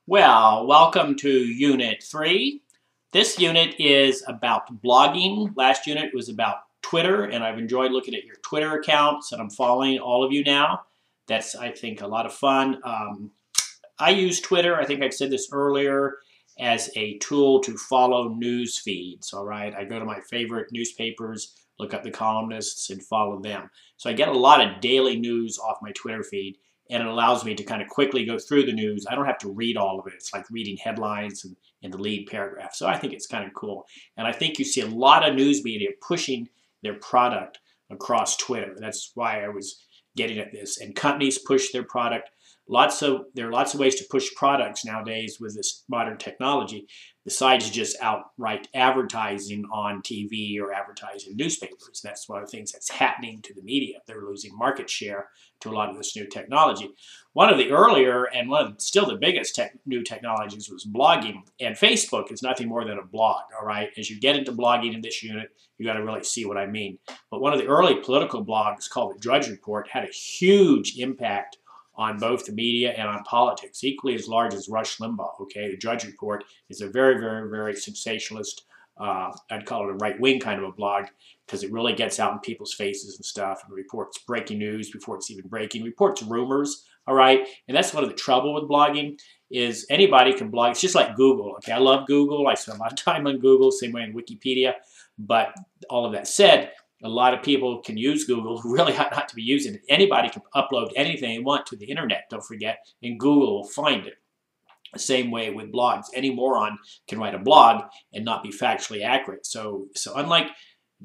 Well, welcome to Unit 3. This unit is about blogging. Last unit was about Twitter, and I've enjoyed looking at your Twitter accounts, and I'm following all of you now. That's, I think, a lot of fun. I use Twitter, I think I've said this earlier, as a tool to follow news feeds, all right? I go to my favorite newspapers, look up the columnists, and follow them. So I get a lot of daily news off my Twitter feed, and it allows me to kind of quickly go through the news. I don't have to read all of it. It's like reading headlines and in the lead paragraph. So I think it's kind of cool. And I think you see a lot of news media pushing their product across Twitter. That's why I was getting at this. And companies push their product. There are lots of ways to push products nowadays with this modern technology, besides just outright advertising on TV or advertising in newspapers. That's one of the things that's happening to the media. They're losing market share to a lot of this new technology. One of the earlier and one of still the biggest new technologies was blogging, and Facebook is nothing more than a blog, all right? As you get into blogging in this unit, you got to really see what I mean. But one of the early political blogs called the Drudge Report had a huge impact on both the media and on politics, equally as large as Rush Limbaugh, okay? The Drudge Report is a very, very, very sensationalist, I'd call it a right-wing kind of a blog, because it really gets out in people's faces and stuff and reports breaking news before it's even breaking, reports rumors, all right? And that's one of the trouble with blogging, is anybody can blog. It's just like Google, okay? I love Google. I spend a lot of time on Google, same way in Wikipedia. But all of that said, a lot of people can use Google who really ought not to be using it. Anybody can upload anything they want to the internet, don't forget, and Google will find it. The same way with blogs. Any moron can write a blog and not be factually accurate. So unlike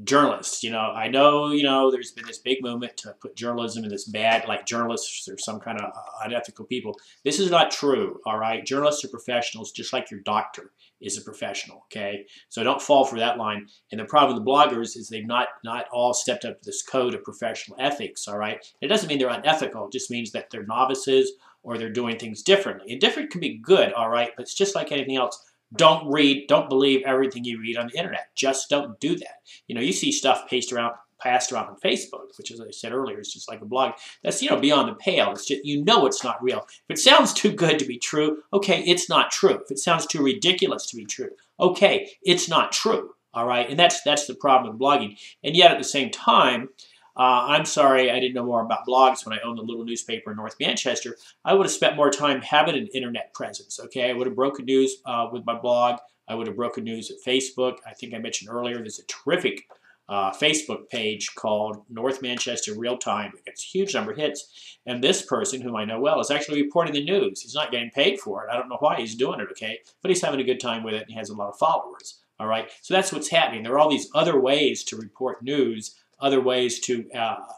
journalists, I know, there's been this big movement to put journalism in this bad, like journalists are some kind of unethical people. This is not true, all right? Journalists are professionals just like your doctor is a professional, okay? So don't fall for that line. And the problem with the bloggers is they've not all stepped up to this code of professional ethics, all right? It doesn't mean they're unethical. It just means that they're novices or they're doing things differently. And different can be good, all right? But it's just like anything else. Don't believe everything you read on the internet. Just don't do that. You see stuff passed around on Facebook, which, as I said earlier, is just like a blog. That's, beyond the pale. It's just, it's not real. If it sounds too good to be true, okay, it's not true. If it sounds too ridiculous to be true, okay, it's not true, all right? And that's the problem with blogging. And yet, at the same time, I'm sorry I didn't know more about blogs when I owned the little newspaper in North Manchester. I would have spent more time having an internet presence, okay? I would have broken news with my blog. I would have broken news at Facebook. I think I mentioned earlier there's a terrific Facebook page called North Manchester Real Time. It gets a huge number of hits. And this person, whom I know well, is actually reporting the news. He's not getting paid for it. I don't know why he's doing it, okay? But he's having a good time with it, and he has a lot of followers, all right? So that's what's happening. There are all these other ways to report news, other ways to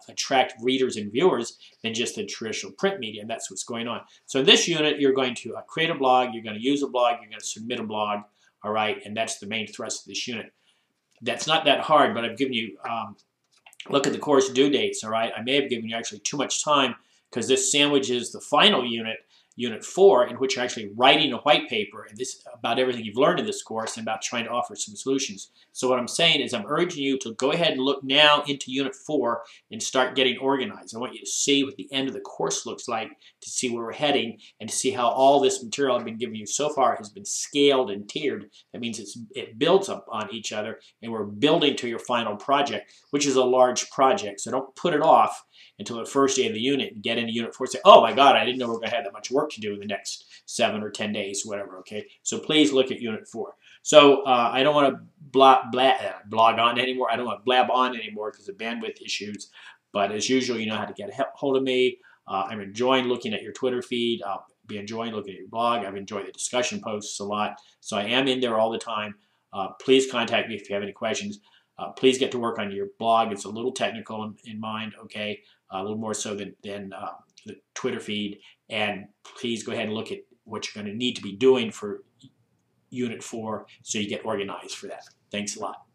attract readers and viewers than just the traditional print media, and that's what's going on. So in this unit, you're going to create a blog, you're going to use a blog, you're going to submit a blog, all right, and that's the main thrust of this unit. That's not that hard, but I've given you, look at the course due dates, all right? I may have given you actually too much time because this sandwiches the final unit, Unit 4, in which you're actually writing a white paper and this about everything you've learned in this course and about trying to offer some solutions. So what I'm saying is I'm urging you to go ahead and look now into Unit 4 and start getting organized. I want you to see what the end of the course looks like, to see where we're heading, and to see how all this material I've been giving you so far has been scaled and tiered. That means it builds up on each other, and we're building to your final project, which is a large project. So don't put it off until the first day of the unit and get into Unit 4 and say, oh my God, I didn't know we were going to have that much work to do in the next 7 or 10 days, whatever, okay? So please look at Unit 4. So I don't want to blog on anymore. I don't want to blab on anymore because of bandwidth issues. But as usual, you know how to get a hold of me. I'm enjoying looking at your Twitter feed. I'll be enjoying looking at your blog. I've enjoyed the discussion posts a lot. So I am in there all the time. Please contact me if you have any questions. Please get to work on your blog. It's a little technical in mind, okay? A little more so than the Twitter feed. And please go ahead and look at what you're going to need to be doing for Unit 4 so you get organized for that. Thanks a lot.